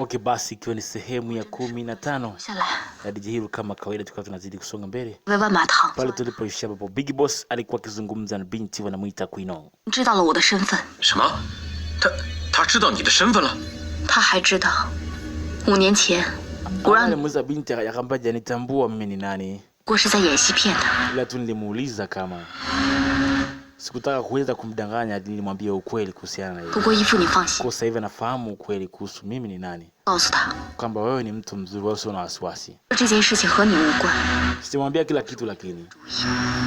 Okay, basi ikiwa ni sehemu ya 15 ya DJ Hero, kama kawaida tukawa tunazidi kusonga mbele pale tulipoishia, ambapo Big Boss alikuwa akizungumza na binti wanamuita Queen. 知道了我的身份。什么？他知道你的身份了？他还知道5年前我让alimuuliza binti akamba janitambua mimi ni nani. 我是在演戏骗他。 Ila tu nilimuuliza kama sikutaka kuweza kumdanganya, nilimwambia ukweli kuhusiana na yeye. 不过姨父你放心， Kwa sasa hivi anafahamu ukweli kuhusu mimi ni nani. 告诉他 Kwamba wewe ni mtu mzuri, wewe una wasiwasi. 这件事情和你无关。 Simwambia kila kitu, lakini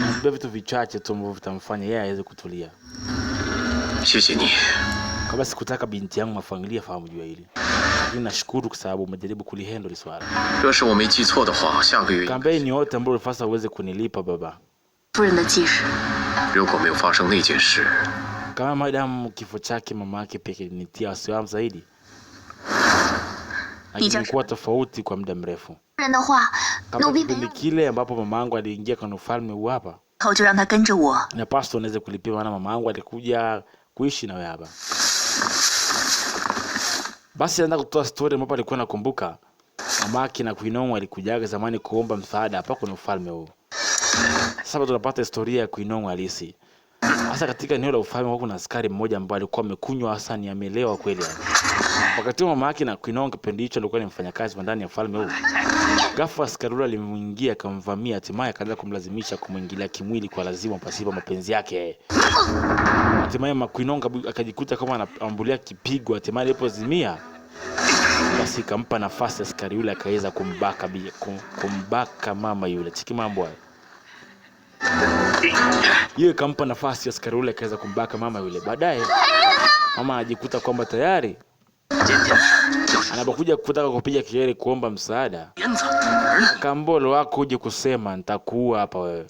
namwambia vitu vichache tu ambavyo vitamfanya yeye aweze kutulia. 谢谢你。 Kama sikutaka binti yangu mafangilia fahamu juu ya hili. Lakini nashukuru kwa sababu umejaribu kulihandle swala. 若是我没记错的话，下个月 Kampeni yote ambayo ulifasa uweze kunilipa baba. 夫人的忌日， 如果没有发生那件事， Kama madam kifo chake mama yake pekee nitia wasiwasi zaidi. Ilikuwa tofauti kwa muda mrefu. 夫人的话， Kama kipindi kile ambapo mama yangu aliingia kwenye ufalme huu hapa, 后就让他跟着我。 na pastor anaweza kulipia, maana mama yangu alikuja kuishi na wewe hapa. Basi anaanza kutoa story ambapo alikuwa nakumbuka mama yake na Queen alikujaga zamani kuomba msaada hapa kwenye ufalme huu. Sasa tunapata historia ya Queen halisi. Hasa katika eneo la ufalme kuna askari mmoja ambaye alikuwa amekunywa, hasa ni amelewa kweli yani. Wakati mama yake na Queen kipindi hicho alikuwa ni mfanyakazi wa ndani ya ufalme huu. Ghafla askari yule alimuingia akamvamia, hatimaye akaanza kumlazimisha kumwingilia kimwili kwa lazima pasipo mapenzi yake. Hatimaye Queen akajikuta kama anaambulia kipigo, hatimaye alipozimia basi kampa nafasi askari yule akaweza kumbaka mama yule. Chiki mambo hayo. Yeye kampa nafasi askari yule akaweza kumbaka mama yule. Baadaye mama anajikuta kwamba tayari anapokuja kutaka kupiga kelele kuomba msaada, kambolo wako uje kusema nitakuua hapa wewe.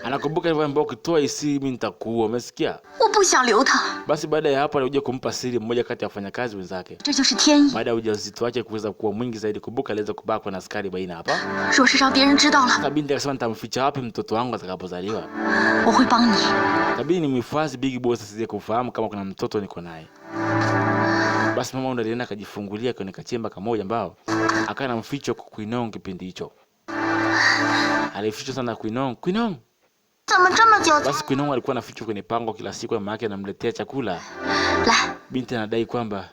Anakumbuka hivyo ambao ukitoa isi mimi nitakuua, umesikia? 我不想留他， Basi baada ya hapo alikuja kumpa siri mmoja kati ya wafanyakazi wenzake. 这就是天意。 Baada ya ujauzito wake kuweza kuwa mwingi zaidi, kumbuka aliweza kubakwa na askari baina hapa. 若是让别人知道了， Kabindi akasema nitamficha wapi mtoto wangu atakapozaliwa? 我会帮你。 Kabindi nimhifadhi Big Boss asije kufahamu kama kuna mtoto niko naye. Basi mama ndo alienda akajifungulia kwenye kachemba kamoja ambao akawa na mficho kwa Queen kipindi hicho. Alifichwa sana Queen. 怎么这么久？ Basi Queen alikuwa anafichwa kwenye pango kila siku, mama yake anamletea chakula. 来， Binti anadai kwamba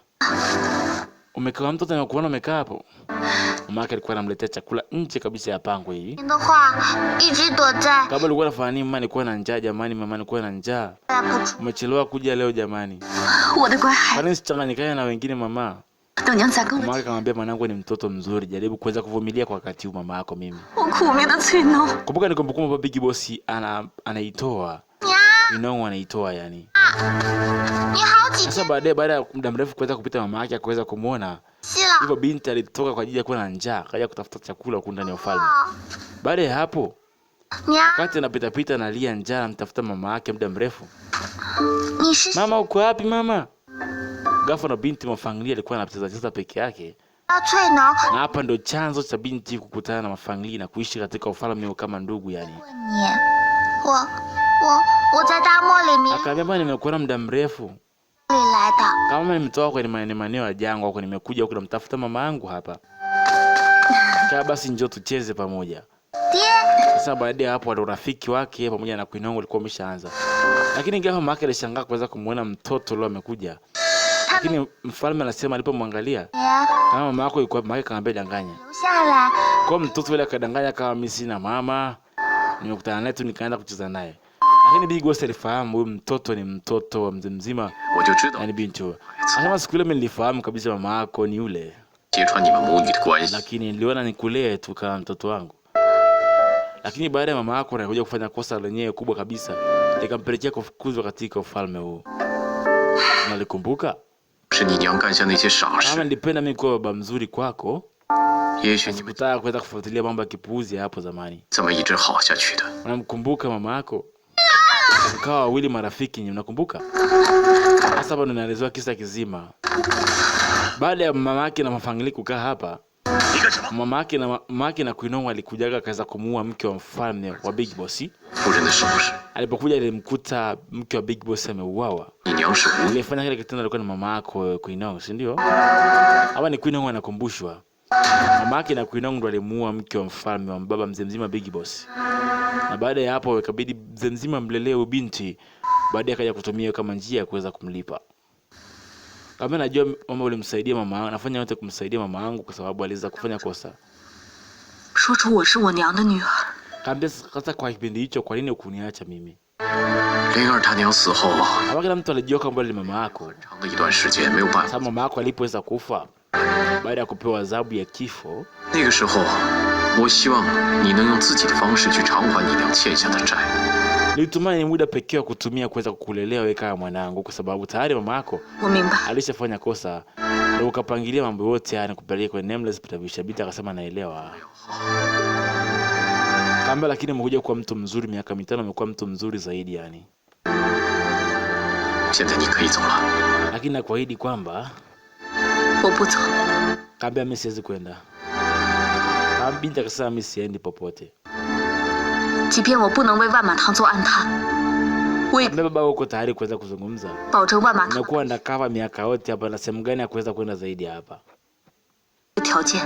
umekaa mtoto na kuona umekaa hapo. Mama yake alikuwa anamletea chakula nje kabisa ya pango hii. 您的话一直躲在， Kama alikuwa anafanya nini, mama alikuwa na njaa jamani, mama alikuwa na njaa. 不出。 Umechelewa kuja leo jamani. 我的乖孩 Kwani sichanganyikane na wengine mama? 等娘再跟 Mama 我 yake akamwambia mwanangu ni mtoto mzuri, jaribu kuweza kuvumilia kwa wakati huu mama yako mimi. 我苦命的翠妞。 Kumbuka ni kumbukumbu kwa Big Boss anaitoa. 娘， Anaitoa yani. 你好几 Sasa baada ya muda mrefu kuweza kupita mama yake akaweza kumuona. 期了。 Hivyo binti alitoka kwa ajili ya kuwa na njaa, akaja kutafuta chakula huko ndani ya ufalme. Baada ya hapo, 娘， wakati anapita pita analia njaa, anamtafuta mama yake muda mrefu. 你是 Mama uko wapi mama? Ghafla na binti Mafangilia alikuwa anacheza peke yake. 翠妞。 Na hapa ndo chanzo cha binti kukutana na Mafangilia na kuishi katika ufalme kama ndugu yani. 你，我在大漠里面 Akaambia bwana, nimekuona muda mrefu. 里来的。 Kama nimetoka kwenye maeneo ya jangwa huko, nimekuja huko namtafuta mama yangu hapa. Kaa basi njoo tucheze pamoja. 爹， Sasa baada ya hapo urafiki wake pamoja na Queen ulikuwa umeshaanza. Lakini ghafla mama yake alishangaa kuweza kumuona mtoto leo amekuja. Lakini mfalme anasema alipomwangalia, 爹， kama mama yako yuko, mama yake akamwambia danganya. 留下来。 Kwa mtoto yule akadanganya kama mimi sina mama. Nimekutana naye tu nikaenda kucheza naye. Lakini Big Boss alifahamu huyu mtoto ni mtoto wa mzee mzima. 我就知道 Yani binti huyo. Anasema siku ile mimi nilifahamu kabisa mama yako ni yule. 揭穿你们母女的关系。 Lakini niliona nikulee tu kama mtoto wangu. Lakini baada ya mama yako anakuja kufanya kosa lenyewe kubwa kabisa, likampelekea kufukuzwa katika ufalme huu. Unalikumbuka? 是你娘干下那些傻 Kama 事， nilipenda mimi kuwa baba mzuri kwako, 也许你们 sikutaka kuweza kufuatilia mambo ya kipuuzi hapo zamani. 怎么一直好下去的？ Unamkumbuka mama yako? Mkawa wawili marafiki, unakumbuka? Sasa hapa ninaelezea kisa kizima. Baada ya mama yake na Mafangilia kukaa hapa, 你干什么？ mamake na Kuinong alikujaga akaweza kumuua mke wa mfalme wa Big Boss. 夫人的手势， Alipokuja alimkuta mke wa Big Boss ameuawa. 你娘是无 Aliyefanya kile kitendo alikuwa ni mama yako Kuinong, si ndio? Hapa ni Kuinong anakumbushwa. Mamake na Kuinong ndo alimuua mke wa mfalme wa baba mzee mzima Big Boss. Na baada ya hapo ikabidi mzee mzima mlelee binti, baadaye akaja kutumia kama njia ya kuweza kumlipa. Kama najua mama ulimsaidia mama, nafanya yote kumsaidia mama yangu kwa sababu aliweza kufanya kosa. 说出我是我娘的女儿， Kaambia sasa kwa kipindi hicho kwa nini ukuniacha mimi? 灵儿她娘死后， Hapa kila mtu alijua kwamba ni mama yako. 长的一段时间没有办法。 Sasa mama yako alipoweza kufa baada ya kupewa adhabu ya kifo, 那个时候，我希望你能用自己的方式去偿还你娘欠下的债。 nilitumai ni muda pekee wa kutumia kuweza kukulelea wewe kama mwanangu kwa sababu tayari mama yako 我明白。 alishafanya kosa na ukapangilia mambo yote haya kupeleka kwenye Nameless Provision. Binti akasema naelewa. Kaambia lakini umekuja kuwa mtu mzuri, miaka 5 umekuwa mtu mzuri zaidi yani. 现在你可以走了。 Lakini nakuahidi kwamba 我不走， kaambia mimi siwezi kwenda. Binti akasema mimi siendi popote. 即便我不能为万马堂做暗探，我也 Baba uko tayari kuweza kuzungumza. 保证万马堂 Nakuwa ndakava miaka yote hapa na sehemu gani ya kuweza kwenda zaidi hapa. 的条件。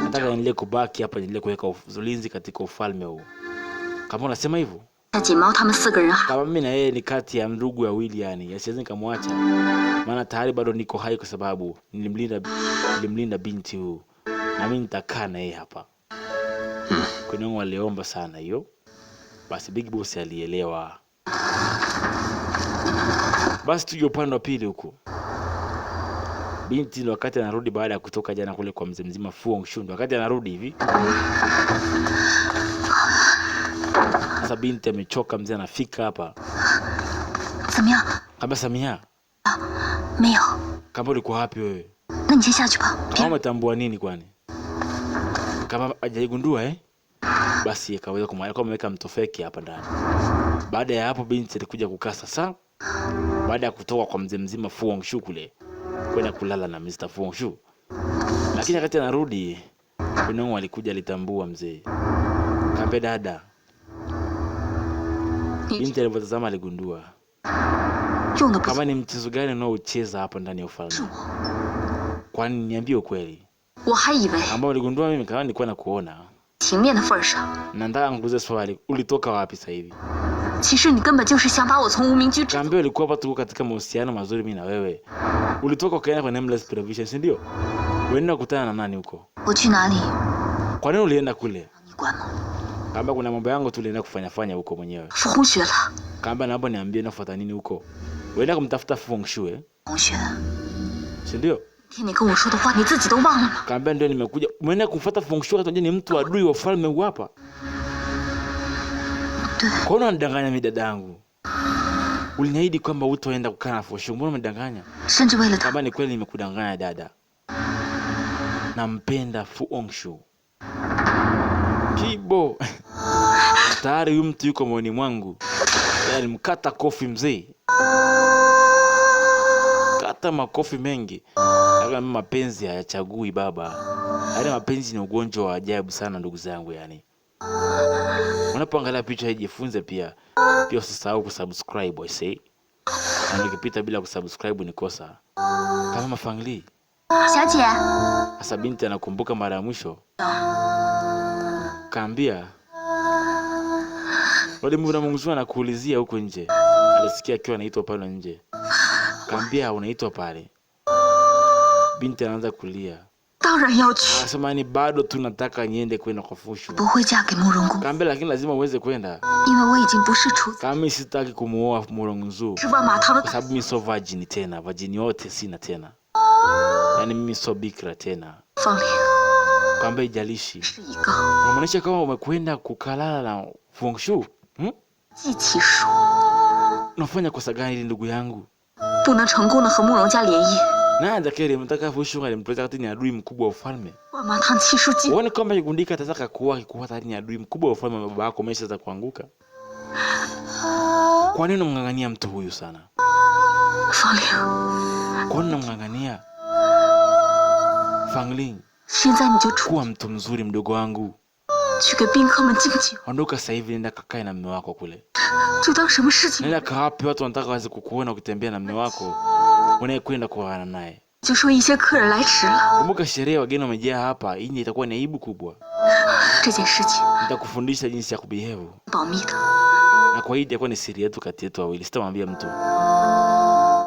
Nataka niendelee kubaki hapa, niendelee kuweka ulinzi katika ufalme huu. Kama unasema hivyo, 在锦毛他们4个人还 kama mimi na yeye ni kati ya ndugu wawili yani, siwezi nikamwacha. Maana tayari bado niko hai kwa sababu nilimlinda binti huu. Na mimi nitakaa na yeye hapa. Kuinong aliomba sana hiyo. Basi Big Boss alielewa. Basi tuje upande wa pili huko. Binti ndo wakati anarudi baada ya kutoka jana kule kwa mzee mzima Fu Hongxue, wakati anarudi hivi. Sasa binti amechoka, mzee anafika hapa. 怎么样？ Kamba Samia, 没有， kamba ulikuwa wapi wewe? 那你先下去吧。 Kama umetambua nini kwani? Kama hajaigundua basi akaweza kumwalika ameweka mtofeki hapa ndani. Baada ya hapo binti alikuja kukaa sasa. Baada ya kutoka kwa mzee mzima Fu Hongxue kule kwenda kulala na Mr. Fu Hongxue. Lakini wakati anarudi Kuinong alikuja alitambua mzee. Kambe dada. Binti alipotazama aligundua. 用的不 Kama ni mchezo gani unaocheza hapa ndani ya ufalme? Kwani niambie ukweli. 我还以为 Ambao uligundua mimi kama nilikuwa nakuona. 情面的份上， Na nataka nikuulize swali, ulitoka wapi sasa hivi? 其实你根本就是想把我从无名居之。 Kaambia ulikuwa hapa tuko katika mahusiano mazuri mimi na wewe. Ulitoka ukaenda kwa Nameless Provision, si ndio? Uenda kukutana na nani huko? 我去哪里？ Kwa nini ulienda kule? 你管吗？ Kaambia kuna mambo yangu tulienda kufanya huko mwenyewe. 是红雪了， Kaambia naomba niambie nafuata nini huko? Uenda kumtafuta Fu Hongxue, 红雪， si ndio? 听你跟我说的话，你自己都忘了吗？ Kaambia ndio nimekuja. Umeenda kumfuata Fu Hongxue hata ni mtu adui wa ufalme huu hapa. 对， Kwa nini unanidanganya mimi dadangu? Uliniahidi kwamba utaenda kukaa na Fu Hongxue, mbona umedanganya? 甚至为了他， Kama ni kweli nimekudanganya dada. Nampenda Fu Hongxue. Kibo. Tayari huyu mtu yuko moyoni mwangu. Yaani mkata kofi mzee. Kata makofi mengi. Kama mapenzi hayachagui baba. Yaani mapenzi ni ugonjwa wa ajabu sana ndugu zangu yani. Unapoangalia picha hii jifunze pia. Pia usisahau kusubscribe I say. Na nikipita bila kusubscribe ni kosa. Kama mafangli. 小姐， Sasa binti anakumbuka mara ya mwisho. Kaambia wale mbona mzungu anakuulizia huko nje. Alisikia akiwa anaitwa pale nje. Kaambia unaitwa pale. Binti anaanza kulia. 当然要去， Anasema ni bado tunataka niende kwenda kwa Fu Hongxue. 不会嫁给慕容公， Kaambia lakini lazima uweze kwenda. 因为我已经不是处子， Kama mimi sitaki kumuoa Mulongzu 是万马堂的 kwa sababu mimi sio virgin tena, virgin yote sina tena. Yaani mimi sio bikira tena. 方玲 Kaambia ijalishi. 是一个 Unamaanisha kama umekwenda kukalala na Fu Hongxue? 计其数， Unafanya kosa gani ili ndugu yangu? 不能成功的和慕容家联姻。 Na atakayeli mtaka Fu Hongxue alimpeleka kati ni adui mkubwa wa ufalme. 万马堂气数尽， Uone kwamba Igundika atataka kuwa tayari ni adui mkubwa wa ufalme wa baba yako umeshaanza kuanguka. Kwa nini unamngangania mtu huyu sana? 方玲， Kwa nini unamngangania? Fangling, 现在你就出 Kuwa mtu mzuri mdogo wangu. 去给宾客们敬酒， Ondoka sasa hivi, nenda kakae na mume wako kule. 就当什么事情， Nenda kawapi watu wanataka waze kukuona ukitembea na mume wako unayekwenda kuoana naye. 就说一些客人来迟了， Kumbuka sherehe wageni wamejaa hapa, hii itakuwa ni aibu kubwa. 这件事情 Nitakufundisha jinsi ya kubehave. 保密的。 Na kwa hii itakuwa ni siri yetu kati yetu wawili, sitamwambia mtu.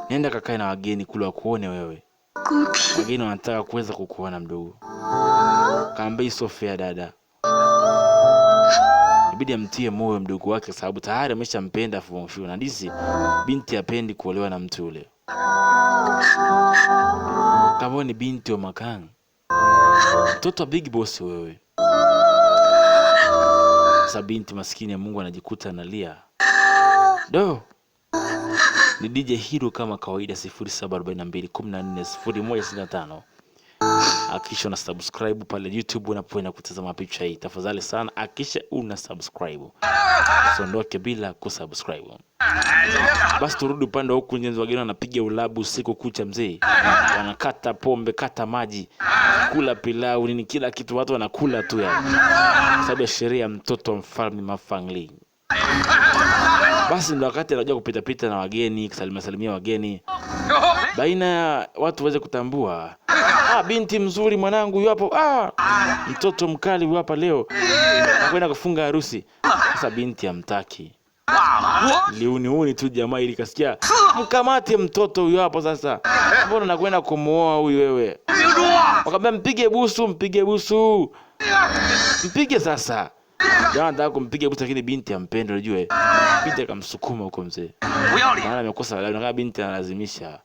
Nenda kakae na wageni kule wakuone wewe. 公平， Wageni wanataka kuweza kukuona mdogo. Kaambia sio fair dada. Ibidi amtie moyo mdogo wake sababu tayari ameshampenda Fu Hongxue na ndisi binti hapendi kuolewa na mtu yule. Kama ni binti wa Makang. Mtoto wa Big Boss wewe. Sasa binti maskini ya Mungu anajikuta analia. Do. Ni DJ Hero kama kawaida 0742140165. Hakikisha una subscribe pale YouTube unapoenda kutazama picha hii. Tafadhali sana hakikisha una subscribe. Usiondoke bila kusubscribe. Basi turudi upande wa huku njenzi, wageni wanapiga ulabu usiku kucha mzee. Wanakata pombe, kata maji, kula pilau, nini kila kitu watu wanakula tu yani. Sababu ya sheria ya mtoto wa mfalme Ma Fangling. Basi ndio wakati anajua kupita pita na wageni, kusalimia wageni. Baina ya watu waweze kutambua. Binti mzuri mwanangu yupo. Mtoto mkali yupo hapa leo. Anakwenda kufunga harusi. Sasa binti hamtaki. Liuni tu jamaa ili kasikia. Mkamate mtoto huyu hapo sasa. Mbona nakwenda kumuoa huyu wewe? Wakamwambia mpige busu, mpige busu. Mpige sasa. Jamaa anataka kumpiga busu lakini binti hampende unajua. Binti akamsukuma huko mzee. Maana amekosa leo na binti analazimisha.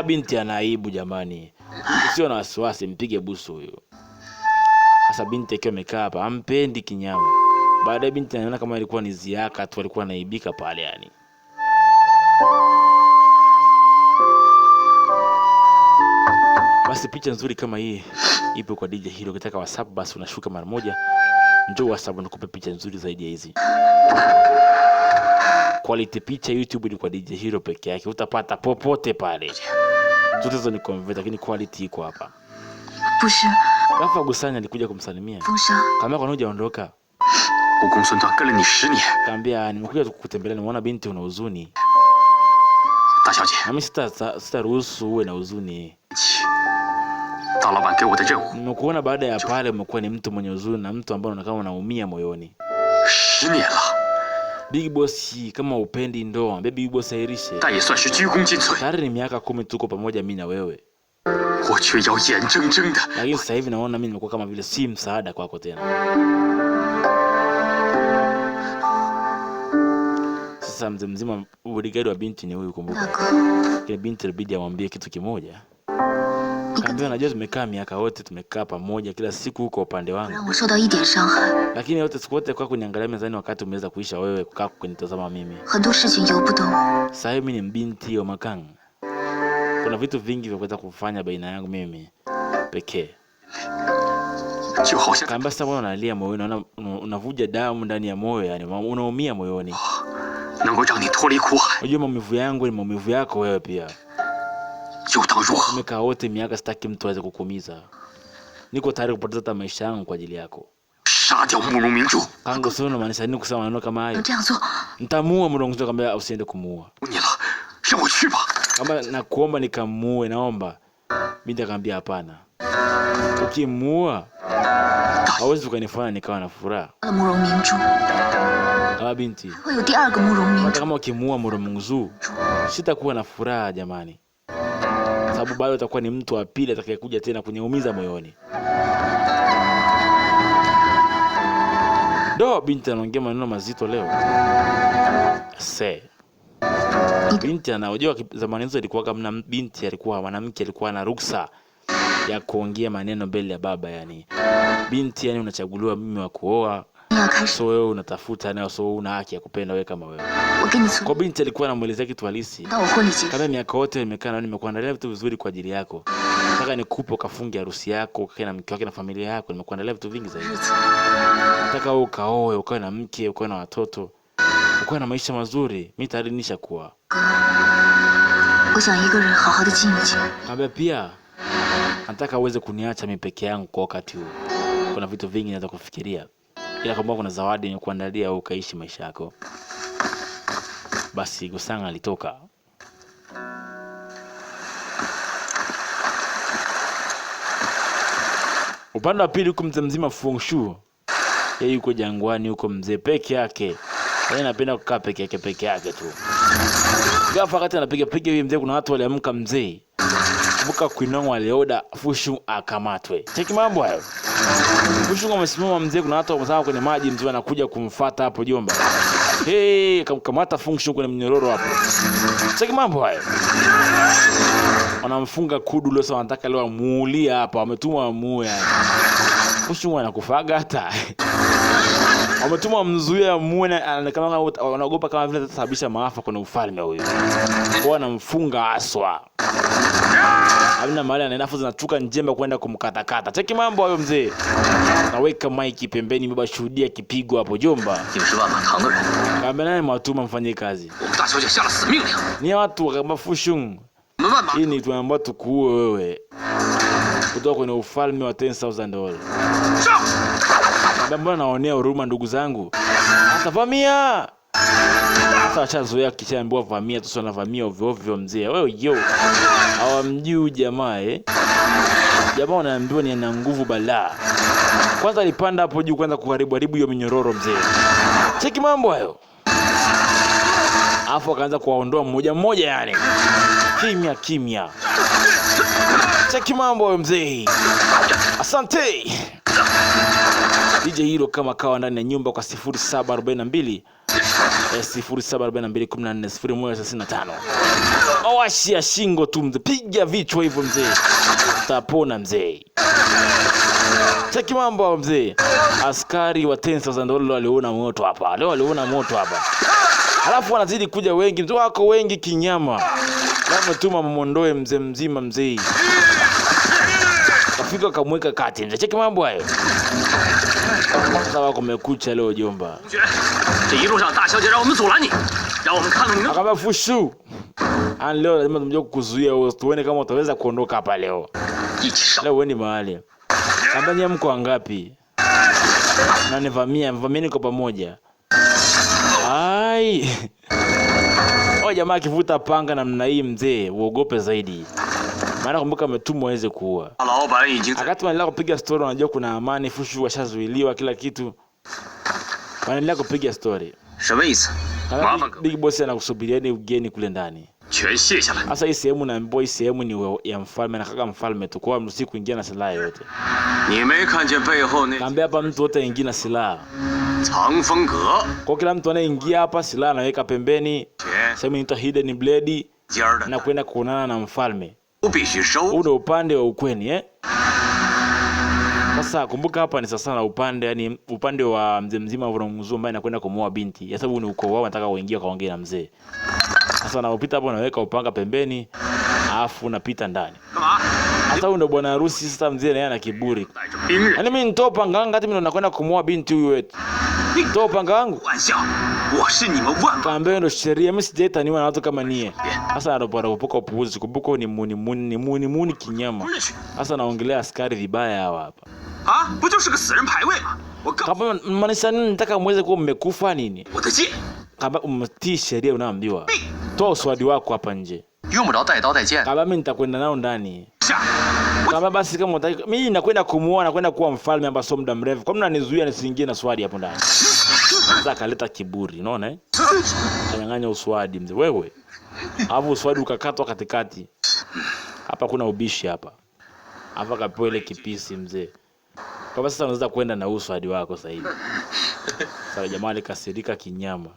Binti anaibu jamani. Sio na wasiwasi, mpige busu huyo. Sasa binti akiwa amekaa hapa ampendi kinyama. Baadaye binti anaona kama ilikuwa ni ziaka tu, alikuwa anaibika pale yani. Basi picha nzuri kama hii ipo kwa DJ Hero. Ukitaka WhatsApp basi unashuka mara moja. Njoo WhatsApp nikupe picha nzuri zaidi ya hizi. Quality picha YouTube ni kwa DJ Hero peke yake. Utapata popote pale. Zote hizo ni convert lakini quality iko hapa. 不是， Ghafla Gusanya alikuja kumsalimia. 风声， Kama kwa nini hujaondoka? 我公孙段跟了你10年， Kaambia nimekuja kukutembelea, nimeona binti una huzuni. 大小姐， Na mimi sitaruhusu uwe na huzuni. 大老板给我的任务 Nimekuona baada ya pale umekuwa ni mtu mwenye huzuni na mtu ambaye unakaa unaumia moyoni. 10年了， Big Boss kama upendi ndoa, Big Boss airishe. 但也算是鞠躬尽瘁。 Tayari ni miaka 10 tuko pamoja mimi na wewe. 我却要眼睁睁的 Lakini sasa hivi naona mimi nimekuwa kama vile si msaada kwako tena. Sasa mzee mzima bodyguard wa binti ni huyu kumbuka. 大哥， Kile binti ilibidi amwambie kitu kimoja. Kaambia najua tumekaa miaka wote tumekaa pamoja kila siku huko upande 不 wangu. 让我受到一点伤害， Lakini yote siku yote kwa kuniangalia mezani wakati umeweza kuisha wewe kukaa kunitazama mimi. 很多事情由不得我。 Sasa hivi ni mbinti wa Makang. Kuna vitu vingi vya kuweza kufanya baina yangu mimi pekee. 就好像 Kaambia sasa wewe unalia moyoni, unavuja damu ndani ya moyo yani unaumia moyoni. 能够让你脱离苦海， Unajua maumivu yangu ni maumivu yako wewe pia. 又当如何？ Tumekaa wote miaka, sitaki mtu aweze kukuumiza. Niko tayari kupoteza hata maisha yangu kwa ajili yako. 杀掉慕容明珠， Kango sio unamaanisha nini kusema maneno kama 能 hayo? 这样做， Nitamuua Mrongozo, kamba usiende kumuua. 你了，让我去吧。 Kama nakuomba nikamuue, naomba. Binti akamwambia hapana. Ukimuua hawezi ukanifanya nikawa na furaha. 了慕容明珠， Kama binti, 会有第二个慕容明 hata 珠。 kama ukimuua Mrongozo, sitakuwa na furaha jamani. Sababu bado utakuwa ni mtu wa pili atakayekuja tena kuniumiza moyoni. Do binti anaongea maneno mazito leo. Binti anaojua zamani hizo ilikuwa kama binti alikuwa mwanamke alikuwa na ruksa ya kuongea maneno mbele ya baba yani. Binti yani unachaguliwa mimi wa kuoa. 你要开始， So wewe unatafuta na so una haki ya kupenda wewe kama wewe. 我给你存 Kwa binti alikuwa anamuelezea kitu halisi. 到我婚礼结束。 Kama miaka yote nimekaa na nimekuandalia vitu vizuri kwa ajili yako. Nataka nikupe ukafunge harusi yako, ukae na mke wako na familia yako. Nimekuandalia vitu vingi zaidi. 日子， Nataka wewe ukaoe, ukae na mke, ukae na watoto, ukae na maisha mazuri. Mimi tayari nishakuwa. 我想一个人好好的静一静。 Kaambia pia Nataka uweze kuniacha mimi peke yangu kwa wakati huu. Kuna vitu vingi naweza kufikiria. Ila kama kuna zawadi ni kuandalia au ukaishi maisha yako. Basi Gosang alitoka. Upande wa pili huko mzee mzima Fu Hongxue. Yeye yuko jangwani huko mzee peke yake. Yeye anapenda kukaa peke yake tu. Ghafla wakati anapiga hivi mzee kuna watu waliamka mzee. Kumbuka Kuinong alioda Fu Hongxue akamatwe. Cheki mambo hayo. Fu Hongxue amesimama mzee kuna watu wamezama kwenye maji mzee anakuja kumfuata hapo jomba. Kamkamata Fu Hongxue kwenye mnyororo hapo. Cheki mambo hayo. Wanamfunga kudu leo sasa wanataka leo amuulia hapa wametumwa amuue yani. Fu Hongxue anakufaga hata. Wametumwa mzuie amuue kama wanaogopa kama vile atasababisha maafa kwenye ufalme huyo. Kwa anamfunga aswa. Hamna mahali anaenda fuza natuka njembe kwenda kumkatakata. Cheki mambo hayo mzee. Naweka maiki pembeni mbaba shuhudia kipigo hapo jomba. Kaambia naye mwatuma mfanye kazi. Ni watu kama Fu Hongxue. Hii ni tunaomba tukuue wewe. Kutoka kwenye ufalme wa $10,000. Mbona naonea huruma ndugu zangu? Atavamia. Sasa chazoea kishaambiwa vamia tu sana vamia ovyo ovyo mzee. Wewe yo. Hawamjui jamaa Jamaa anaambiwa ni ana nguvu balaa. Kwanza alipanda hapo juu kwanza kuharibu hiyo minyororo mzee. Cheki mambo hayo. Afu akaanza kuwaondoa mmoja yani. Kimya. Cheki mambo hayo mzee. Asante. DJ Hero kama kawa ndani ya nyumba kwa 0742 140165. Awashi ya shingo tu mzee. Piga vichwa hivyo mzee. Utapona mzee. Cheki mambo hayo mzee. Askari wa $10,000 waliona moto hapa. Halafu wanazidi kuja wengi. Mzee wako wengi kinyama. Kama tuma mmondoe mzee mzima mzee. Kafika kamweka kati mzee. Cheki mambo hayo. Sawa kumekucha leo jomba. Akaba Fu Hongxue. Leo lazima tumje kukuzuia tuone kama utaweza kuondoka hapa leo. Leo wewe ni mahali. Kambanya mko wangapi? Na nivamieni kwa pamoja. Ai. Jamaa akivuta panga namna hii mzee, uogope zaidi. Maana kumbuka ametumwa aweze kuua. Wakati wanaendelea kupiga story unajua kuna amani, Fu Hongxue washazuiliwa kila kitu. Wanaendelea kupiga story. Big Boss anakusubiria ni ugeni kule ndani. Sasa hii sehemu naambiwa hii sehemu ni ya mfalme na kaka mfalme tu kwa mruhusi kuingia na silaha yote. Kaambia hapa mtu wote aingie na silaha. Kwa kila mtu anaingia hapa silaha anaweka pembeni. Sehemu inaitwa Hidden Blade na kwenda kuonana na mfalme. Ndio upande wa ukweni Sasa kumbuka hapa ni sasa na upande yani upande wa mzee mzima wa Mzungu ambaye anakwenda kumuoa binti. Ya sababu ni ukoo wao wanataka waingie kaongee na mzee. Sasa unapita hapo unaweka upanga pembeni, alafu unapita ndani. Sasa ndio bwana harusi sasa mzee naye ana kiburi. Yaani mimi nitoa upanga wangu hata mimi ndo nakwenda kumuoa binti huyu wetu. Nitoa upanga wangu. Kaambia ndio sheria mimi sijaitaniwa na watu kama nie. Sasa anapopoka upuuzi kumbuka ni muni kinyama. Sasa naongelea askari vibaya hawa hapa. Kama maanisha nini nataka muweze kuwa mmekufa nini? Kama umtii sheria unaambiwa. Toa uswadi wako hapa nje. Kama mimi nitakwenda nao ndani. Kama basi kama unataka mimi nakwenda kumuoa nakwenda kuwa mfalme ambaye sio muda mrefu. Kwa nini unanizuia nisiingie na swadi hapo ndani? Sasa kaleta kiburi, unaona Kanyang'anya uswadi mzee wewe. Hapo uswadi ukakatwa katikati. Hapa kuna ubishi hapa. Hapa kapewa ile kipisi mzee. Kwa sasa unaweza kwenda na uswadi wako sasa hivi. Sasa jamaa alikasirika kinyama.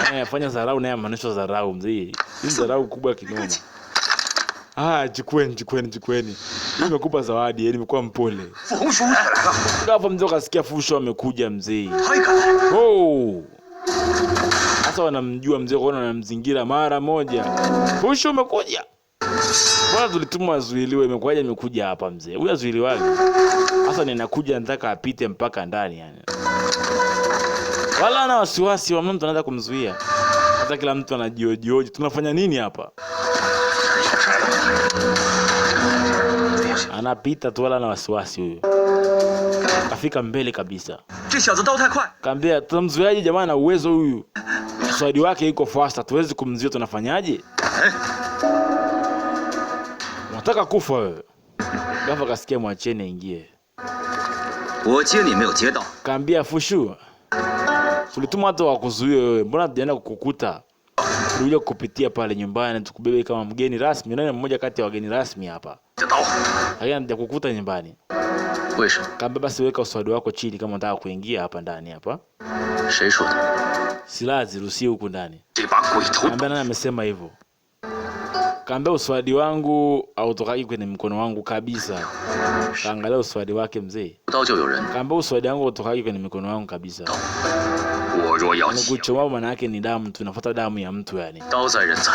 Anafanya dharau naye amanisho dharau mzee. Hii dharau kubwa kinoma. Chukweni. Nimekupa zawadi, yani nimekuwa mpole. Hapo mzee akasikia Fu Hongxue amekuja mzee. Sasa wanamjua mzee kwa wanamzingira mara moja. Fu Hongxue umekuja. Bwana tulitumwa azuiliwe imekuja hapa mzee. Huyu azuiliwaje? Sasa ninakuja nataka apite mpaka ndani yani. Wala na wasiwasi wa mtu anaanza kumzuia. Hata kila mtu anajioji tunafanya nini hapa? Anapita tu wala na wasiwasi huyo. Kafika mbele kabisa. 这小子刀太快， Kaambia tunamzuiaje jamaa na uwezo huyu? Swadi wake iko faster, tuwezi kumzuia, tunafanyaje? Unataka kufa wewe. Ghafla kasikia mwacheni aingie. 我接你没有接到， Kaambia Fushu, tulituma watu wa kuzuia wewe, mbona tunaenda kukukuta? Tulikuja kukupitia pale nyumbani tukubebe kama mgeni rasmi, na mmoja kati ya wageni rasmi hapa. 这刀， Haya ndio kukukuta nyumbani. 为什么？ Kaambia basi weka uswadi wako chini kama unataka kuingia hapa ndani hapa. 谁说的？ Silaha ziruhusiwi huku ndani. 这把鬼头 Kaambia nani amesema hivyo? Kaambia uswadi wangu hautokaki kwenye mkono wangu kabisa. Kaangalia uswadi wake mzee. 刀就有人。 Kaambia uswadi wangu hautokaki kwenye mikono wangu kabisa. 我若要 Ni 起， kuchoma maana yake ni damu, tunafuata damu ya mtu yani. 刀在人在，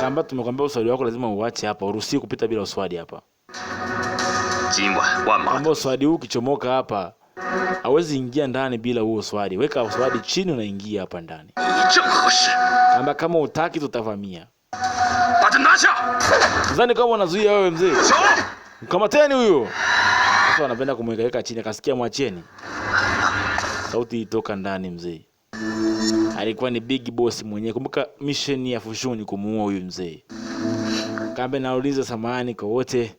Kaambia tumekwambia uswadi wako lazima uache hapa, uruhusiwi kupita bila uswadi hapa. 今晚万马 Kaambia uswadi huu ukichomoka hapa hawezi ingia ndani bila huo uswadi. Weka uswadi chini unaingia hapa ndani. 以正合适， Kaambia kama utaki tutavamia. 把他拿下！ Nadhani kama unazuia wewe mzee. 走！ Mkamateni huyo. Sasa wanapenda kumweka chini, akasikia mwacheni. Sauti itoka ndani mzee. Alikuwa ni big boss mwenyewe. Kumbuka mission ya Fushu ni kumuua huyu mzee. Kaambia nauliza samahani kwa wote.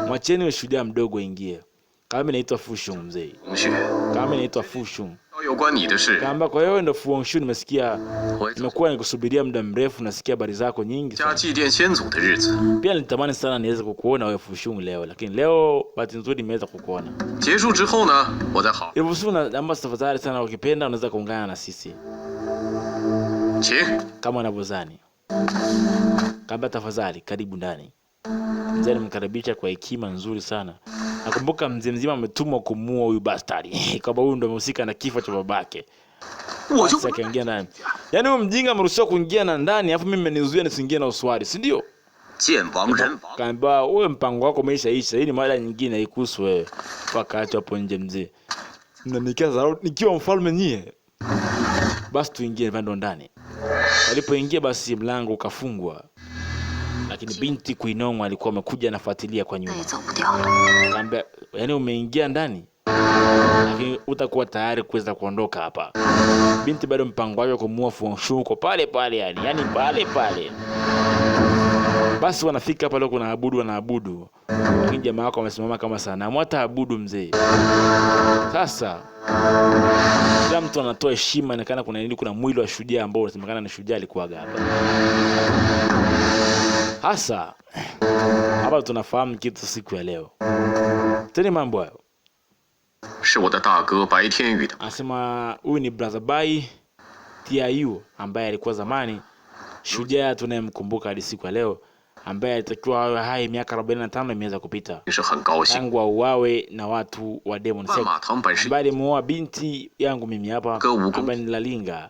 Mwacheni huyo shujaa mdogo aingie. Kaambia naitwa Fushu mzee. 同学， Kaambia naitwa Fushu. 有关你的事， Kaambia kwa hiyo ndio Fu Hongxue nimesikia 我 nimekuwa nikusubiria muda mrefu, nasikia habari zako nyingi 家 sana. 祭奠先祖的日子 Pia nilitamani sana niweze kukuona wewe Fushu leo, lakini leo bahati nzuri nimeweza kukuona. 结束之后呢，我再好， Hivyo Fushu naomba tafadhali sana ukipenda unaweza kuungana na sisi 请。 kama unavyozani. Kaambia tafadhali karibu ndani. Mzee alimkaribisha kwa hekima nzuri sana. Nakumbuka mzee mzima ametumwa kumuua huyu bastard. Kwamba huyu ndio mhusika na kifo cha babake. 我就 Sasa akaingia ndani. Yaani huyu mjinga ameruhusiwa kuingia na ndani, alafu mimi mmenizuia nisiingie na uswadi, si ndio? 见亡人亡， Kaambia wewe mpango wako umeishaisha. Hii ni mada nyingine haikuhusu wewe. Paka acha hapo nje mzee. Mnanikia nikiwa mfalme nyie. Basi tuingie ndo ndani. Walipoingia basi mlango ukafungwa. Lakini binti Kuinongwa alikuwa amekuja anafuatilia kwa 再也 nyuma. 走不掉了。 Kaambia yani umeingia ndani lakini utakuwa tayari kuweza kuondoka hapa. Binti bado mpango wake kumuua Fu Hongxue uko pale pale yani pale pale. Basi wanafika hapa leo wanaabudu. Lakini jamaa wako wamesimama kama sanamu, hata abudu mzee. Sasa kila mtu anatoa heshima, inaonekana kuna nini, kuna mwili wa shujaa ambao unasemekana ni shujaa alikuwaga hapa. Hasa hapa tunafahamu kitu siku ya leo. Tena mambo hayo. 是我的大哥白天宇的， Anasema huyu ni Brother Bai Tiayu ambaye alikuwa zamani shujaa tunayemkumbuka hadi siku ya leo, ambaye alitakiwa awe hai miaka 45 imeweza kupita 也是很高兴。 tangu auawe na watu wa Demon 万 Sect, 马堂本是 ambaye alimuoa binti yangu mimi hapa ambaye ni Lalinga.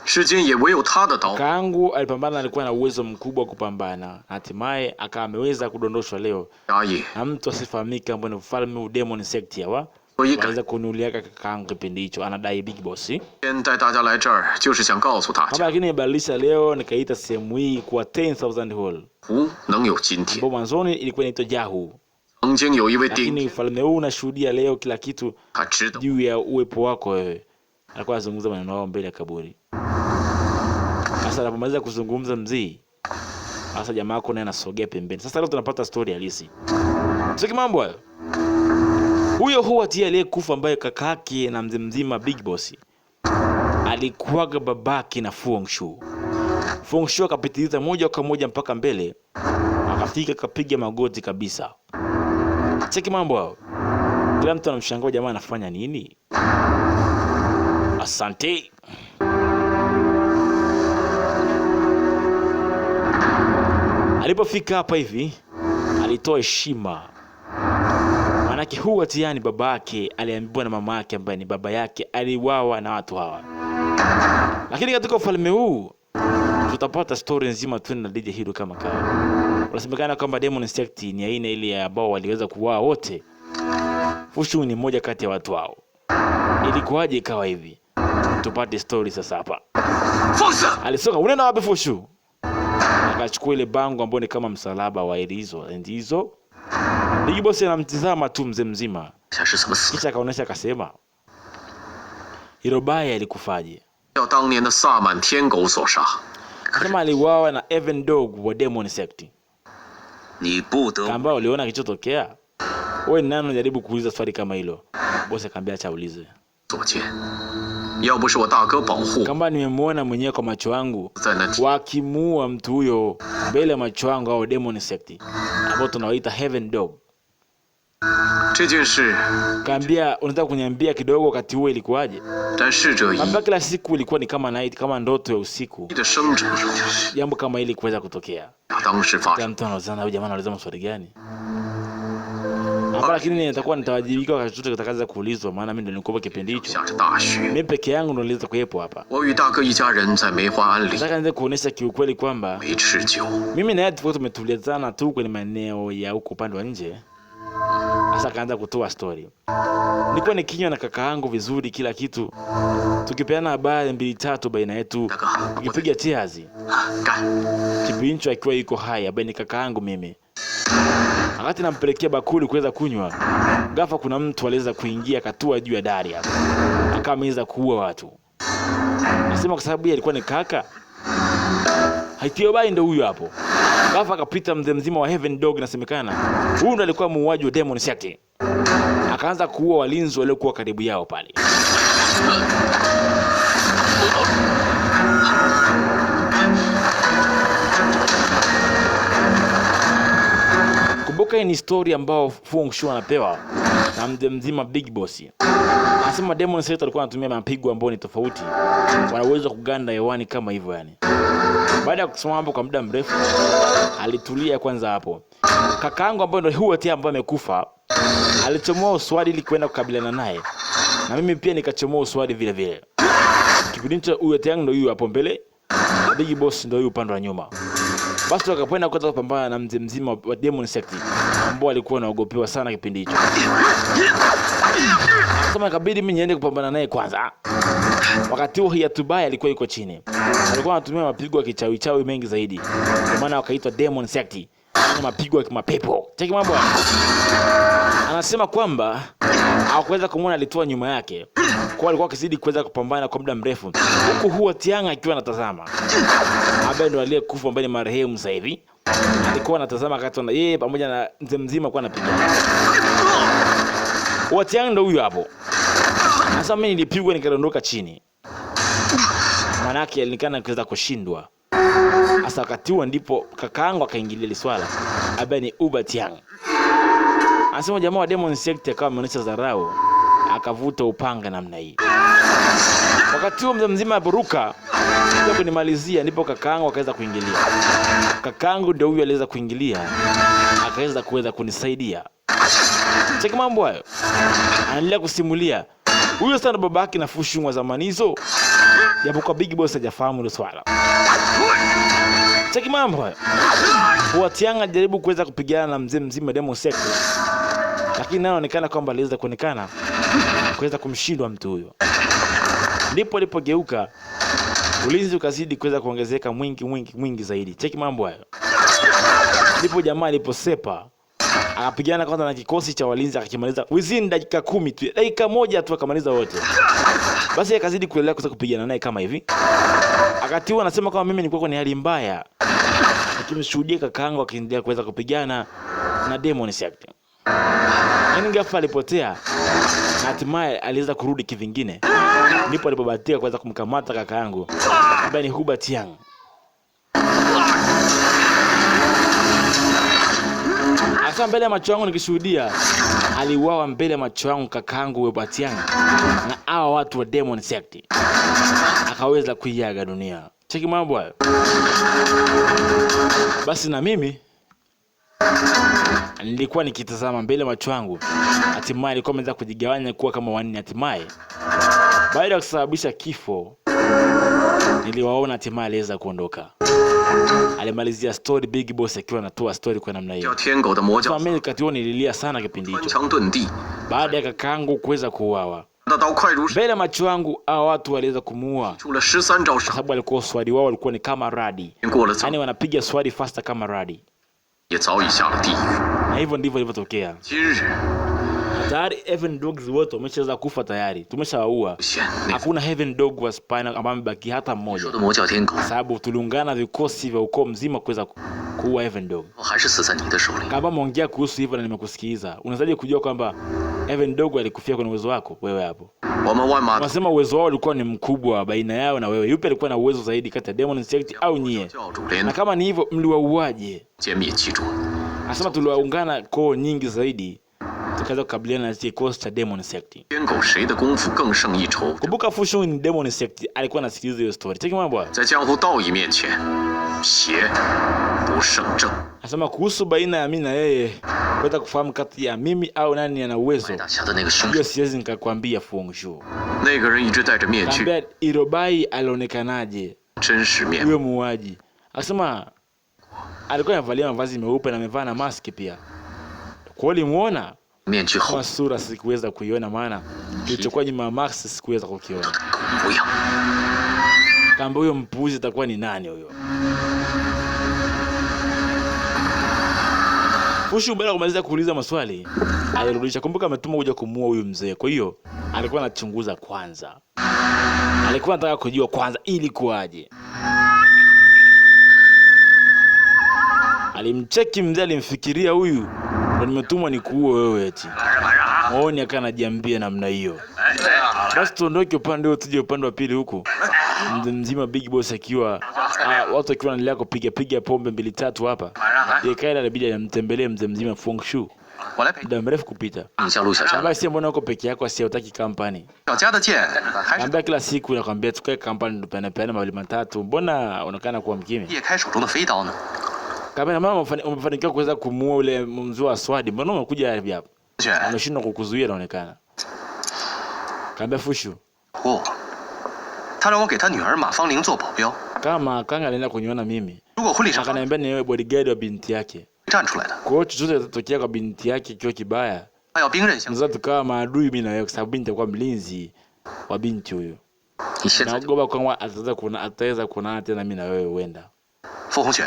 世间也唯有他的刀。 Kaangu alipambana, alikuwa na uwezo mkubwa wa kupambana, hatimaye akawa ameweza kudondoshwa leo 衙役， na mtu asifahamika ambaye ni mfalme wa Demon Sect hawa. 我一改 Waweza kunuliaka kakaangu kipindi hicho, anadai big boss. 天带大家来这儿，就是想告诉大 Hapa 家， lakini nimebadilisha leo nikaita sehemu hii kuwa 10,000 Hall. 胡能有今天。 Ambapo mwanzoni ilikuwa inaitwa Jahu. 曾经有一位顶， Lakini ufalme huu unashuhudia leo kila kitu 他知道 juu ya uwepo wako wewe. Alikuwa anazungumza maneno yao mbele ya kaburi. Sasa anapomaliza kuzungumza mzee, sasa jamaa yako naye anasogea pembeni. Sasa leo tunapata story halisi. Sio mambo hayo. Huyo huwa tia aliyekufa ambaye kakake na mzee mzima Big Boss alikuwaga babake na Fu Hongxue. Fu Hongxue akapitiliza moja kwa moja mpaka mbele, akafika akapiga magoti kabisa. Cheki mambo hayo. Kila mtu anamshangaa jamaa anafanya nini? Asante. Alipofika hapa hivi alitoa heshima. Manake huwa tiani babake aliambiwa na mama yake ambaye ni baba yake aliuawa na watu hawa. Lakini katika ufalme huu tutapata story nzima tu na DJ Hiro kama kawa. Unasemekana kwamba Demon Sect ni aina ile ambao waliweza kuuawa wote. Fushu ni mmoja kati ya watu hao. Ilikuwaje ikawa hivi? Tupate story sasa hapa. Alisoka unaenda wapi Fushu? Akachukua ile bango ambayo ni kama msalaba wa Erizo, ndizo Big Boss anamtizama tu mzee mzima, 下是怎么死的？ kisha akaonesha akasema, hilo baya ilikufaje? 要当年的萨满天狗所杀。 Akasema aliuawa na Heaven Dog wa Demon Sect. 你不得 Kamba uliona kilichotokea? Wewe ni nani unajaribu kuuliza swali kama hilo? Boss akamwambia acha ulize. 所见，要不是我大哥保护， Kamba nimemuona mwenyewe kwa macho yangu 在那天 wakimuua mtu huyo mbele ya macho yangu, au Demon Sect ambao tunawaita Heaven Dog. 这件事， Kaambia unataka kuniambia kidogo wakati huo ilikuwaje? 但逝者已 Kamba kila siku ilikuwa ni kama night, kama ndoto ya usiku. 的生者， Jambo kama hili kuweza kutokea. 当时发 Kila 生。 mtu anaulizana huyu jamaa anauliza maswali gani? Hapa lakini nitakuwa nitawajibika wakati chochote kitakaza kuulizwa, maana mimi ndio nilikuwa kipindi hicho. 下着大雪， Mimi peke yangu ndio niliweza kuwepo hapa. 我与大哥一家人在梅花庵里 Nataka nianze kuonesha kiukweli kwamba 没吃酒， mimi na yeye tulikuwa tumetulizana tu kwenye maeneo ya huko upande wa nje. Sasa kaanza kutoa story. Nilikuwa nikinywa na kaka yangu vizuri kila kitu. Tukipeana habari mbili tatu baina yetu. 大哥，我 Tukipiga cheers. 干。 Kipindi hicho akiwa yuko hai, ambaye ni kaka yangu mimi. Wakati nampelekea bakuli kuweza kunywa, ghafla kuna mtu aliweza kuingia akatua juu ya dari hapo. Akawa ameweza kuua watu. Nasema kwa sababu yeye alikuwa ni kaka. Haitio bai ndio huyo hapo. Ghafla akapita mzee mzima wa Heaven Dog, nasemekana huyu ndo alikuwa muuaji wa Demon Sect. Akaanza kuua walinzi waliokuwa karibu yao pale. Kumbuka hii ni story ambao Fu Hongxue anapewa na mzee mzima Big Boss. Anasema Demon Sect alikuwa anatumia mapigo ambayo ni tofauti. Wanaweza kuganda hewani kama hivyo yani. Baada ya kusoma hapo kwa muda mrefu, alitulia kwanza hapo. Kakaangu ambaye ndio huwa tia ambaye amekufa, alichomoa uswadi ili kwenda kukabiliana naye. Na mimi pia nikachomoa uswadi vile vile. Kipindi hicho huyo tia ndio huyo hapo mbele. Big Boss ndio huyo upande wa nyuma. Basi tukapenda kwanza kupambana na mzee mzima wa Demon Sect ambao alikuwa anaogopewa sana kipindi hicho. Sasa ikabidi mimi niende kupambana naye kwanza. Wakati huo Hayatubaya alikuwa yuko chini. Alikuwa anatumia mapigo ya kichawi chawi mengi zaidi. Kwa maana wakaitwa Demon Sect. Na mapigo ya kimapepo. Cheki mambo haya. Anasema kwamba hakuweza kumuona, alitoa nyuma yake. Kwa alikuwa akizidi kuweza kupambana kwa muda mrefu. Huku huwa Tianga akiwa anatazama. Ambaye ndo aliyekufa ambaye ni marehemu sasa hivi. Alikuwa anatazama wakati yeye pamoja na mzee mzima kwa anapigana. Huwa Tianga ndo huyo hapo. Sasa mimi nilipigwa nikadondoka chini. Manake alikana kuweza kushindwa. Sasa wakati huo ndipo kakaangu akaingilia ile swala. Ambaye ni Uba Tiang. Anasema jamaa wa Demon Sect akawa ameonyesha dharau, akavuta upanga namna hii. Wakati huo mzee mzima aliporuka ndio kunimalizia, ndipo kakaangu akaweza kuingilia. Kakaangu ndio huyo aliweza kuingilia, akaweza kunisaidia. Cheki mambo hayo. Anaendelea kusimulia. Huyo sana babake na Fu Hongxue wa zamani hizo. Japo kwa Big Boss hajafahamu ile swala. Cheki mambo hayo. Huwa Tianga alijaribu kuweza kupigana na mzee mzima Demon Sect. Lakini inaonekana kwamba aliweza kuonekana kuweza kumshindwa mtu huyo. Ndipo alipogeuka, ulinzi ukazidi kuweza kuongezeka mwingi zaidi. Cheki mambo hayo. Ndipo jamaa aliposepa, akapigana kwanza na kikosi cha walinzi akakimaliza within dakika 10 tu. Dakika moja tu akamaliza wote. Basi akazidi kuendelea kuweza kupigana naye kama hivi. Akati huo anasema kama mimi nilikuwa kwenye hali mbaya. Nikimshuhudia kakaangu akiendelea kuweza kupigana na Demon Sect. Yaani ghafla alipotea na hatimaye aliweza kurudi kivingine. Ndipo alipobahatika kuweza kumkamata kakaangu ambaye ni Uba Tiang. Asa mbele ya macho yangu nikishuhudia aliuawa mbele ya macho yangu kakaangu Uba Tiang na hawa watu wa Demon Sect. Akaweza kuiaga dunia. Cheki mambo hayo. Basi na mimi nilikuwa nikitazama mbele macho yangu. Hatimaye alikuwa ameanza kujigawanya kuwa kama wanne. Hatimaye baada ya kusababisha kifo, niliwaona hatimaye aliweza kuondoka. Alimalizia story Big Boss akiwa anatoa story kwa namna hiyo. Kwa mimi kationi nililia sana kipindi hicho. Baada ya kakaangu kuweza kuuawa mbele macho yangu, hao watu waliweza kumuua kwa sababu alikuwa swadi wao walikuwa ni kama radi. Yaani wanapiga swadi faster kama radi. 也早已下了地狱。 Na hivyo ndivyo ilivyotokea. 今日 Tayari Heaven Dogs wote wameshaweza kufa tayari. Tumeshawaua. 显那 Hakuna Heaven Dog wa Spina ambaye amebaki hata 说 mmoja. 的魔教天狗， Sababu tuliungana vikosi vya ukoo mzima kuweza kuua Heaven Dog. 还是死在你的手里。 Kama umeongea kuhusu hivyo na nimekusikiliza. Unawezaje kujua kwamba Heaven Dog alikufia kwenye uwezo wako wewe hapo? 我们万马 Unasema uwezo wao ulikuwa ni mkubwa baina yao na wewe. Yupi alikuwa na uwezo zaidi kati ya Demon Insect au nyie? 教主连 Na kama ni hivyo mliwauaje? 歼灭其中， Anasema tuliwaungana koo nyingi zaidi tukaweza kukabiliana na kikosi cha Demon Insect. 天狗谁的功夫更胜一筹？ Kumbuka Fu Shun ni Demon Insect alikuwa anasikiliza hiyo story. Cheki mambo. 在江湖道义面前，邪不胜正。 Anasema kuhusu baina ya mimi na yeye kwenda kufahamu kati ya mimi au nani ana uwezo. 大侠的那个凶 Hiyo 手， siwezi nikakwambia Fu Hongxue. 那个人一直戴着面具， Kaambia Irobai alionekanaje 真实面目 huyo muuaji. Akasema alikuwa amevalia mavazi meupe na amevaa na mask pia. Kwa hiyo ulimuona 面具后 kwa sura sikuweza kuiona, maana kilichokuwa nyuma ya mask sikuweza kukiona. 的狗模样。 Kaambia huyo mpuzi atakuwa ni nani huyo? Fu Shun baada ya kumaliza kuuliza maswali alirudisha. Kumbuka ametuma kuja kumuua huyu mzee, kwa hiyo alikuwa anachunguza kwanza. Alikuwa anataka kujua kwanza ili kuaje. Alimcheki mzee, alimfikiria huyu ndo nimetumwa ni kuue wewe eti. Maoni akawa anajiambia namna hiyo. Basi tuondoke upande huo tuje upande wa pili huku. Mzee mzima Big Boss akiwa watu wakiwa wanaendelea kupiga pombe mbili tatu hapa. Yeye kaida inabidi amtembelee mzee mzima Fu Hongxue. 我来陪 Muda mrefu kupita. 你向陆小夏， Basi mbona uko peke yako asiotaki kampani? 小家的剑还是 Naambia kila siku nakwambia tukae kampani tupeane peane mawili matatu. Mbona unaonekana kuwa mkimya? 叶开手中的飞刀呢？ Kaambia mama umefanikiwa kuweza kumuua ule mzee wa Swadi. Mbona umekuja hivi hapa? 选 Anashindwa kukuzuia inaonekana. Kaambia Fu Shun, 我，他让我给他女儿马芳玲做保镖。 kama kanga alienda kuniona mimi. 如果婚礼上 Akaniambia ni wewe bodyguard wa binti yake. 站出来的， Kwa hiyo chochote kitatokea kwa binti yake kikiwa kibaya, 他要兵刃相。 tunaweza tukawa maadui mimi na wewe kwa sababu binti atakuwa mlinzi wa binti huyo. 你现在就 Naogopa kwamba ataweza kuonana tena mimi na wewe huenda. 傅红雪，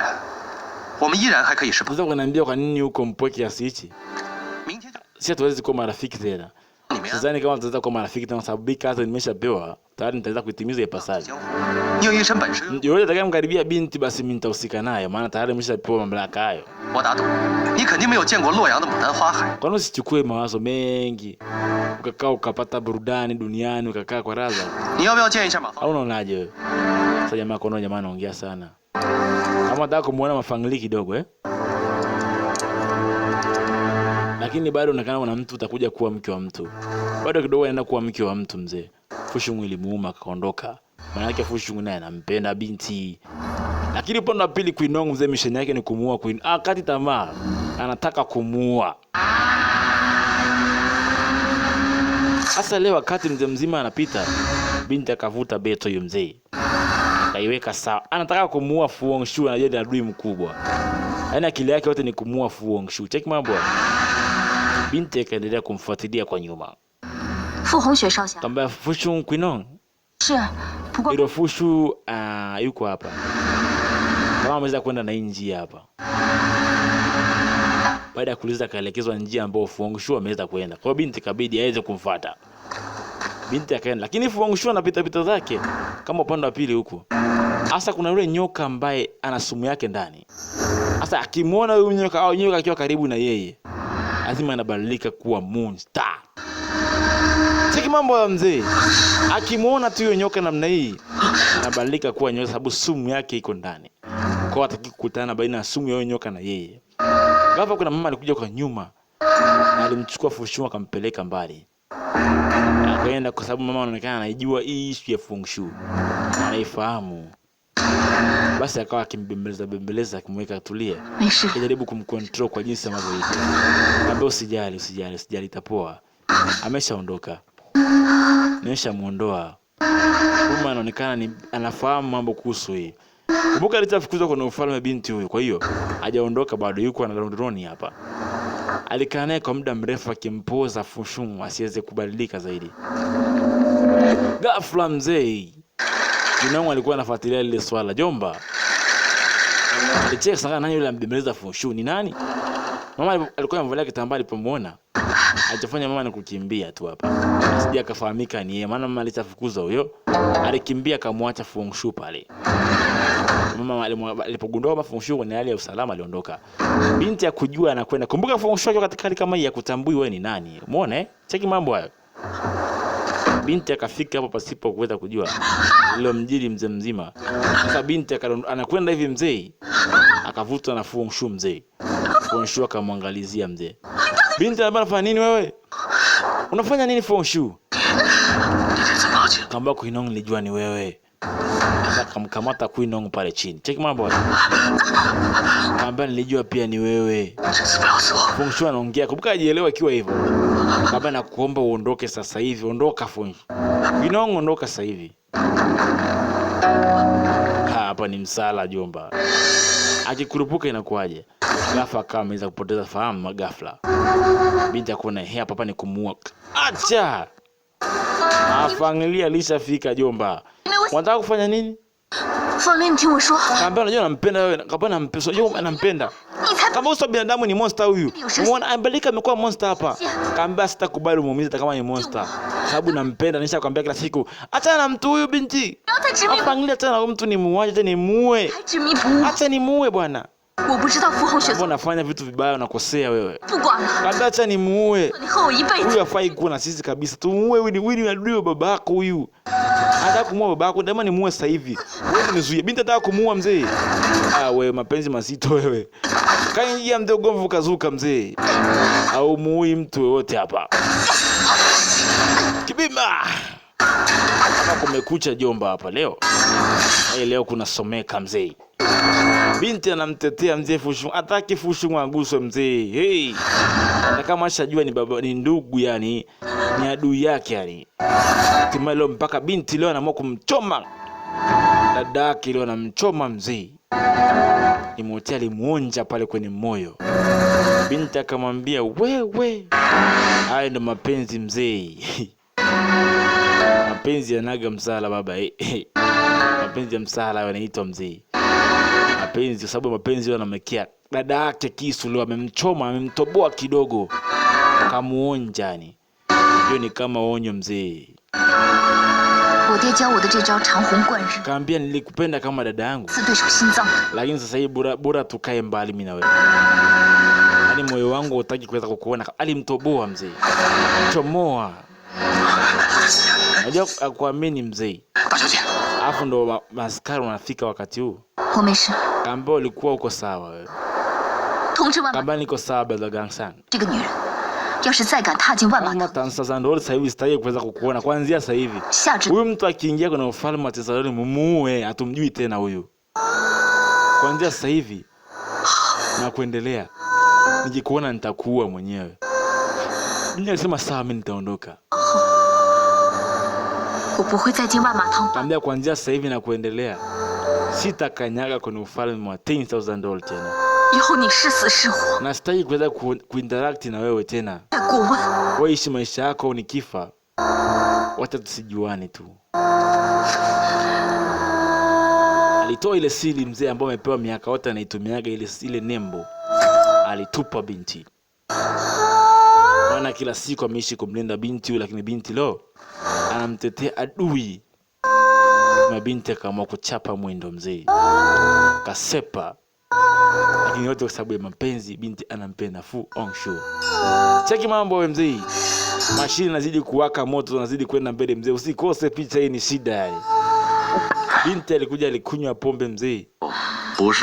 我们依然还可以是朋友。 Unaweza kuniambia kwa nini uko mpweke kiasi hichi? 明天就 Si hatuwezi kuwa marafiki tena. 你们安 Sidhani kama tutaweza kuwa marafiki tena kwa sababu big kazi nimeshapewa. Tayari nitaweza kuitimiza ipasavyo. 江湖，你有一身本事， Yoyote atakayemkaribia binti basi mimi nitahusika naye, maana tayari nimeshapewa mamlaka hayo. 我打赌，你肯定没有见过洛阳的牡丹花海。 Kwa nini usichukue mawazo mengi? Ukakaa ukapata burudani duniani ukakaa kwa raza. 你要不要见一下马芳？ Au unaonaje wewe? Sasa jamaa kono jamaa anaongea sana. Kama unataka kumuona mafangili kidogo Lakini bado unaonekana una mtu utakuja kuwa mke wa mtu. Bado kidogo anaenda kuwa mke wa mtu mzee. Fu Shun ilimuuma akaondoka. Maana yake Fu Shun naye anampenda binti. Lakini upande wa pili Queen Nong mzee mission yake ni kumuua Queen. Kati tamaa. Anataka kumuua. Sasa leo wakati mzee mzima anapita, binti akavuta beto hiyo mzee. Akaiweka sawa. Anataka kumuua Fu Hongxue, anajua ni adui mkubwa. Yaani akili yake yote ni kumuua Fu Hongxue. Check mambo. Binti akaendelea kumfuatilia kwa nyuma. 傅红雪少侠 Kamba Fu Shun Queen Nong. 是，不过 Ilo Fu Shun yuko hapa. Kama ameweza kwenda na hii njia hapa. Baada ya kuuliza akaelekezwa njia ambayo Fu Hongxue ameweza kwenda. Kwa hiyo binti kabidi aweze kumfuata. Binti akaenda, lakini Fu Hongxue anapita pita zake kama upande wa pili huko. Hasa kuna yule nyoka ambaye ana sumu yake ndani. Sasa akimwona yule nyoka au nyoka akiwa karibu na yeye, lazima anabadilika kuwa monster. Siki mambo ya mzee. Akimwona tu yule nyoka namna hii, anabadilika kuwa nyoka sababu sumu yake iko ndani. Kwa hiyo hataki kukutana baina ya sumu ya yule nyoka na yeye. Ghafla kuna mama alikuja kwa nyuma. Alimchukua Fu Hongxue akampeleka mbali. Akaenda kwa sababu mama anaonekana anaijua hii issue ya Fu Hongxue. Anaifahamu. Basi akawa akimbembeleza akimweka tulie. 没事， Akijaribu kumcontrol kwa jinsi ambavyo iko. Kabla usijali itapoa. Ameshaondoka. Nimeshamuondoa. Mama anaonekana anafahamu mambo kuhusu hii. Kumbuka alitafukuzwa kwenye ufalme binti huyu. Kwa hiyo hajaondoka bado, yuko na droni hapa. Alikaa naye kwa muda mrefu akimpoza Fu Hongxue asiweze kubadilika zaidi. Ghafla mzee Queen Nong alikuwa anafuatilia lile swala. Jomba, Alicheka sana, nani yule ambembeleza Fu Hongxue ni nani? Mama alikuwa amevalia kitambaa, alipomuona alichofanya mama ni kukimbia tu hapa. Asije akafahamika ni yeye, maana mama alichafukuza huyo. Alikimbia akamwacha Fu Hongxue pale. Mama alipogundua kwamba Fu Hongxue ni hali ya usalama aliondoka. Binti ya kujua anakwenda. Kumbuka Fu Hongxue katika hali kama hii ya kutambui wewe ni nani. Umeona Cheki mambo hayo. Binti akafika hapo pasipo kuweza kujua lilo mjili mzee mzima. Sasa binti anakwenda hivi mzee. Akavutwa na Fu Hongxue mzee. Fu Hongxue akamwangalizia mzee. Binti anafanya nini wewe? Unafanya nini Fu Hongxue? Kamba Kuinong nilijua ni wewe. Akamkamata Kuinong pale chini. Cheki mambo hayo. Kamba nilijua pia ni wewe. Fu Hongxue anaongea. Kumbuka ajielewa ikiwa hivyo. Kamba nakuomba uondoke sasa hivi. Ondoka Fu Hongxue. Kuinong ondoka sasa hivi. Hapa ni msala jomba. Akikurupuka inakuaje? Ghafla kama ameweza kupoteza fahamu ghafla. Binti akaona hapa ni kumuua. Acha! Familia alishafika jomba. Unataka kufanya nini? Kamba unajua nampenda wewe. Kamba nampenda. Unajua anampenda. Kamba uso binadamu ni monster huyu. Umeona Ambelika amekuwa monster hapa. Kamba sitakubali umuumize kama ni monster. Sababu nampenda, nishakwambia kila siku. Acha na mtu huyu binti. Familia tena mtu ni muuaje tena ni muue. Acha ni muue bwana. Unafanya vitu vibaya, unakosea wewe. Kamba acha ni muue. Huyu hafai kuwa na sisi kabisa. Tumuue huyu ni adui wa babako huyu. Anataka kumuua babako, ndio ni muue sasa hivi. Wewe nizuie. Binti anataka kumuua mzee. Wewe mapenzi mazito wewe. Kaingia mzee ugomvi ukazuka mzee. Au muui mtu yote hapa. Kibima. Hapa kumekucha jomba hapa leo. Leo kuna someka mzee. Binti anamtetea mzee Fu Hongxue. Ataki Fu Hongxue aguswe mzee. Hey. Hata kama ashajua ni baba ni ndugu yani, ni adui yake yani. Hatimaye leo mpaka binti leo anaamua kumchoma. Dadake leo anamchoma mzee. Ni mwote alimuonja pale kwenye moyo. Binti akamwambia wewe. Haya ndo mapenzi mzee. Mapenzi yanaga msala baba. Mapenzi ya msala yanaitwa mzee. Mapenzi kwa sababu mapenzi yanamekea. Dada yake kisu leo amemchoma, amemtoboa kidogo. Kamuonja yani. Hiyo ni kama onyo mzee. Kaambia nilikupenda kama dada yangu. Lakini sasa hivi bora tukae mbali mimi na wewe. Yaani moyo wangu hutaki kuweza kukuona. Alimtoboa mzee. Chomoa. Unajua akuamini mzee. Alafu ndo maskari wanafika wakati huu. Kaambia ulikuwa uko sawa wewe. Kaambia niko sawa bado Gangshan. Kama Tansa ndo sasa hivi sitaki kuweza kukuona kuanzia sasa hivi. Huyu mtu akiingia kwenye ufalme wa Tesaloni mumuue, atumjui tena huyu. Kuanzia sasa hivi na kuendelea. Nikikuona nitakuua mwenyewe. Mimi nasema sawa, mimi nitaondoka. Kaambia kuanzia sasa hivi na kuendelea. Sitakanyaga kwenye ufalme wa $10,000 tena. Na sitaki kuweza kuinteract na wewe tena. Wewe ishi maisha yako, nikifa wacha tusijuane tu. Alitoa ile siri mzee ambaye amepewa miaka yote anaitumiaga ile nembo. Alitupa binti. Maana kila siku ameishi kumlinda binti, lakini binti leo anamtetea adui. Na binti akaamua kuchapa mwendo mzee. Kasepa. Lakini yote kwa sababu ya mapenzi, binti anampenda Fu Hongxue. Cheki mambo wewe mzee. Mashine inazidi kuwaka moto, inazidi kwenda mbele mzee. Usikose picha hii, ni shida yani. Binti alikunywa pombe mzee.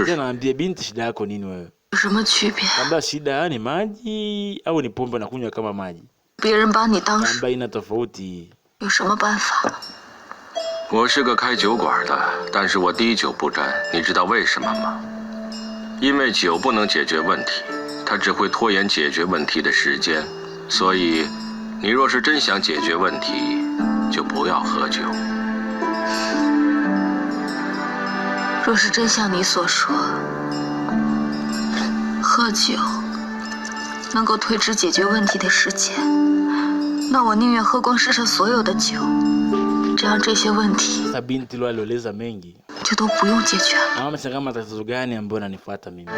Tena naambia binti, shida yako nini wewe? Kamba shida yani maji au ni pombe unakunywa kama maji? Kamba ina tofauti. 我是个开酒馆的，但是我滴酒不沾，你知道为什么吗？因为酒不能解决问题，它只会拖延解决问题的时间。所以，你若是真想解决问题，就不要喝酒。若是真像你所说，喝酒能够推迟解决问题的时间，那我宁愿喝光世上所有的酒。这样这些问题 Binti leo alieleza mengi. 就都不用解决了。 Ama ameshangaa matatizo gani ambayo ananifuata mimi.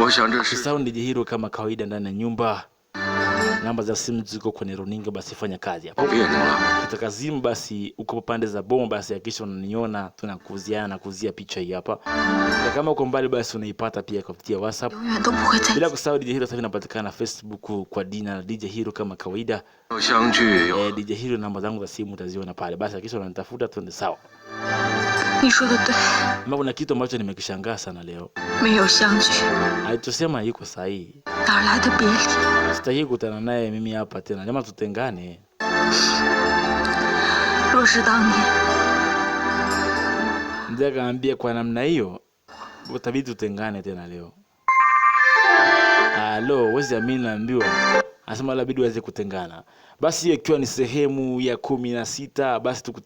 我想这是 Usisahau DJ Hero kama kawaida ndani ya nyumba. Namba za simu ziko kwenye runinga, basi fanya kazi hapo. 别扭了。 Ukitaka simu basi uko pande za Boma, basi hakikisha unaniona, tunakuuziana na kuuzia picha hii hapa. Na kama uko mbali basi unaipata pia kupitia WhatsApp. 永远都不会再 Bila kusahau DJ Hero sasa inapatikana Facebook kwa jina la DJ Hero kama kawaida. 有相聚有 DJ Hero namba zangu za simu utaziona pale. Basi hakikisha unanitafuta tuende sawa. 你说的对， Mama, kuna kitu ambacho nimekishangaa sana leo. 没有相聚， Alichosema yuko sahihi. 哪来的别离？ Sitaki kukutana naye mimi hapa tena. Jamaa tutengane. 若是当年， Mzee akaambia kwa namna hiyo utabidi tutengane tena leo. Alo, wezi amini naambiwa. Anasema labidi waweze kutengana. Basi hiyo ikiwa ni sehemu ya 16, basi